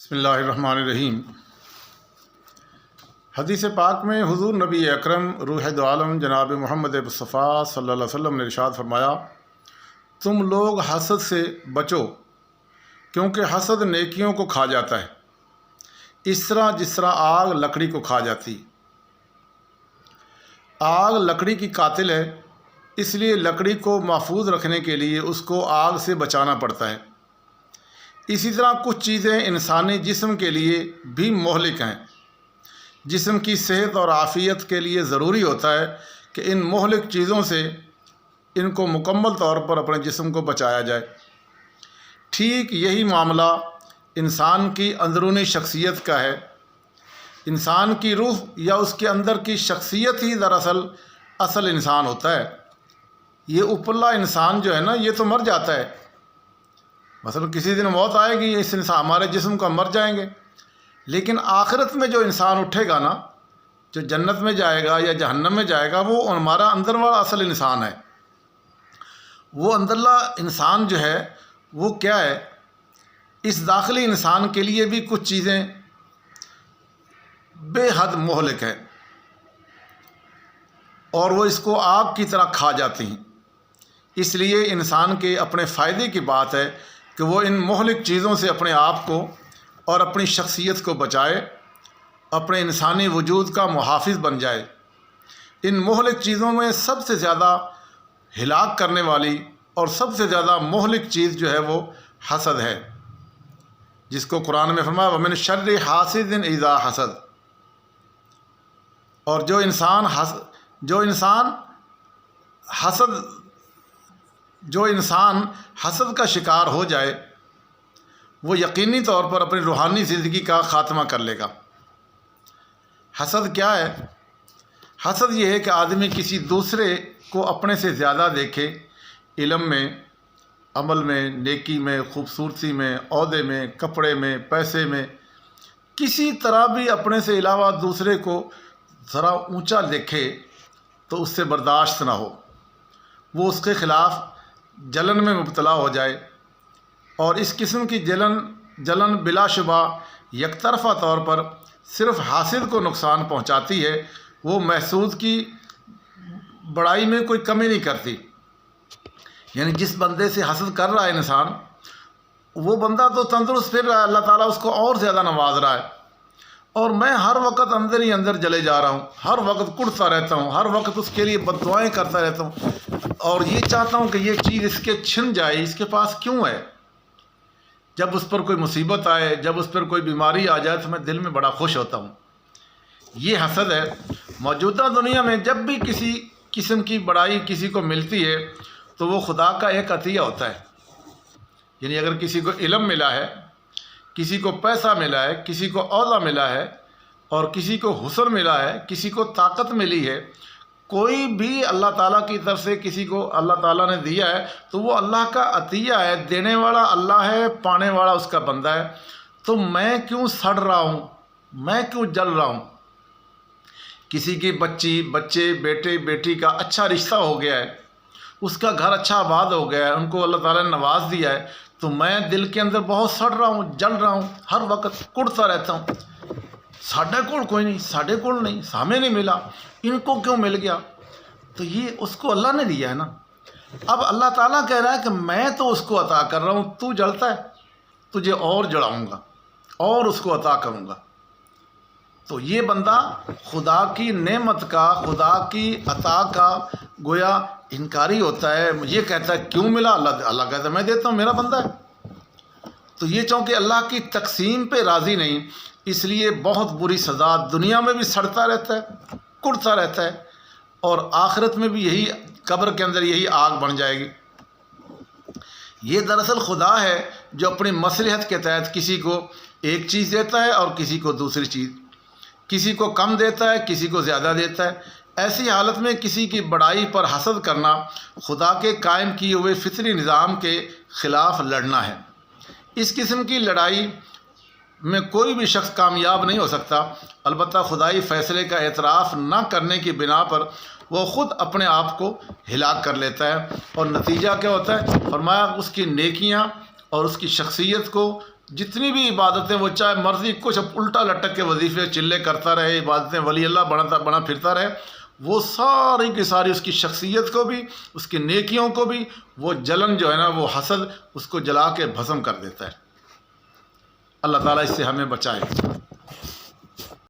بسم اللہ الرحمن الرحیم۔ حدیث پاک میں حضور نبی اکرم روح دو عالم جناب محمد مصطفیٰ صلی اللہ علیہ وسلم نے ارشاد فرمایا، تم لوگ حسد سے بچو کیونکہ حسد نیکیوں کو کھا جاتا ہے، اس طرح جس طرح آگ لکڑی کو کھا جاتی۔ آگ لکڑی کی قاتل ہے، اس لیے لکڑی کو محفوظ رکھنے کے لیے اس کو آگ سے بچانا پڑتا ہے۔ اسی طرح کچھ چیزیں انسانی جسم کے لیے بھی مہلک ہیں۔ جسم کی صحت اور عافیت کے لیے ضروری ہوتا ہے کہ ان مہلک چیزوں سے ان کو مکمل طور پر اپنے جسم کو بچایا جائے۔ ٹھیک یہی معاملہ انسان کی اندرونی شخصیت کا ہے۔ انسان کی روح یا اس کے اندر کی شخصیت ہی دراصل اصل انسان ہوتا ہے۔ یہ اوپرلا انسان جو ہے نا، یہ تو مر جاتا ہے، مثلا کسی دن موت آئے گی، اس انسان ہمارے جسم کا مر جائیں گے، لیکن آخرت میں جو انسان اٹھے گا نا، جو جنت میں جائے گا یا جہنم میں جائے گا، وہ ہمارا اندر والا اصل انسان ہے۔ وہ اندرلا انسان جو ہے وہ کیا ہے؟ اس داخلی انسان کے لیے بھی کچھ چیزیں بے حد مہلک ہیں اور وہ اس کو آگ کی طرح کھا جاتی ہیں۔ اس لیے انسان کے اپنے فائدے کی بات ہے کہ وہ ان مہلک چیزوں سے اپنے آپ کو اور اپنی شخصیت کو بچائے، اپنے انسانی وجود کا محافظ بن جائے۔ ان مہلک چیزوں میں سب سے زیادہ ہلاک کرنے والی اور سب سے زیادہ مہلک چیز جو ہے وہ حسد ہے، جس کو قرآن میں فرمایا وَمِن شَرِّ حَاسِدٍ إِذَا حَسَد۔ اور جو انسان حسد کا شکار ہو جائے، وہ یقینی طور پر اپنی روحانی زندگی کا خاتمہ کر لے گا۔ حسد کیا ہے؟ حسد یہ ہے کہ آدمی کسی دوسرے کو اپنے سے زیادہ دیکھے، علم میں، عمل میں، نیکی میں، خوبصورتی میں، عہدے میں، کپڑے میں، پیسے میں، کسی طرح بھی اپنے سے علاوہ دوسرے کو ذرا اونچا دیکھے تو اس سے برداشت نہ ہو، وہ اس کے خلاف جلن میں مبتلا ہو جائے۔ اور اس قسم کی جلن بلا شبہ یک طرفہ طور پر صرف حاسد کو نقصان پہنچاتی ہے، وہ محسود کی بڑائی میں کوئی کمی نہیں کرتی۔ یعنی جس بندے سے حسد کر رہا ہے انسان، وہ بندہ تو تندرست پھر رہا ہے، اللہ تعالیٰ اس کو اور زیادہ نواز رہا ہے، اور میں ہر وقت اندر ہی اندر جلے جا رہا ہوں، ہر وقت کڑتا رہتا ہوں، ہر وقت اس کے لیے بد دعائیں کرتا رہتا ہوں، اور یہ چاہتا ہوں کہ یہ چیز اس کے چھن جائے، اس کے پاس کیوں ہے؟ جب اس پر کوئی مصیبت آئے، جب اس پر کوئی بیماری آ جائے تو میں دل میں بڑا خوش ہوتا ہوں۔ یہ حسد ہے۔ موجودہ دنیا میں جب بھی کسی قسم کی بڑائی کسی کو ملتی ہے تو وہ خدا کا ایک عطیہ ہوتا ہے۔ یعنی اگر کسی کو علم ملا ہے، کسی کو پیسہ ملا ہے، کسی کو عہدہ ملا ہے، اور کسی کو حسن ملا ہے، کسی کو طاقت ملی ہے، کوئی بھی اللہ تعالیٰ کی طرف سے کسی کو اللہ تعالیٰ نے دیا ہے تو وہ اللہ کا عطیہ ہے، دینے والا اللہ ہے، پانے والا اس کا بندہ ہے۔ تو میں کیوں سڑ رہا ہوں؟ میں کیوں جل رہا ہوں؟ کسی کی بچے بیٹے بیٹی کا اچھا رشتہ ہو گیا ہے، اس کا گھر اچھا آباد ہو گیا ہے، ان کو اللہ تعالیٰ نے نواز دیا ہے، تو میں دل کے اندر بہت سڑ رہا ہوں، جل رہا ہوں، ہر وقت کڑتا رہتا ہوں۔ ساڈے کول کوئی نہیں، ساڈے کول نہیں، ہمیں نہیں ملا، ان کو کیوں مل گیا؟ تو یہ اس کو اللہ نے دیا ہے نا۔ اب اللہ تعالیٰ کہہ رہا ہے کہ میں تو اس کو عطا کر رہا ہوں، تو جلتا ہے، تجھے اور جڑاؤں گا اور اس کو عطا کروں گا۔ تو یہ بندہ خدا کی نعمت کا، خدا کی عطا کا گویا انکاری ہوتا ہے، یہ کہتا ہے کیوں ملا؟ اللہ کہتا ہے میں دیتا ہوں، میرا بندہ ہے۔ تو یہ چونکہ اللہ کی تقسیم پہ راضی نہیں، اس لیے بہت بری سزا، دنیا میں بھی سڑتا رہتا ہے، کڑتا رہتا ہے، اور آخرت میں بھی یہی، قبر کے اندر یہی آگ بن جائے گی۔ یہ دراصل خدا ہے جو اپنی مصلحت کے تحت کسی کو ایک چیز دیتا ہے اور کسی کو دوسری چیز، کسی کو کم دیتا ہے، کسی کو زیادہ دیتا ہے۔ ایسی حالت میں کسی کی بڑائی پر حسد کرنا خدا کے قائم کیے ہوئے فطری نظام کے خلاف لڑنا ہے۔ اس قسم کی لڑائی میں کوئی بھی شخص کامیاب نہیں ہو سکتا، البتہ خدائی فیصلے کا اعتراف نہ کرنے کی بنا پر وہ خود اپنے آپ کو ہلاک کر لیتا ہے، اور نتیجہ کیا ہوتا ہے؟ فرمایا اس کی نیکیاں اور اس کی شخصیت کو جتنی بھی عبادتیں وہ چاہے مرضی کچھ الٹا لٹک کے وظیفے چلے کرتا رہے، عبادتیں ولی اللہ بنا پھرتا رہے، وہ ساری کی ساری اس کی شخصیت کو بھی، اس کی نیکیوں کو بھی وہ جلن جو ہے نا، وہ حسد اس کو جلا کے بھسم کر دیتا ہے۔ اللہ تعالیٰ اس سے ہمیں بچائے۔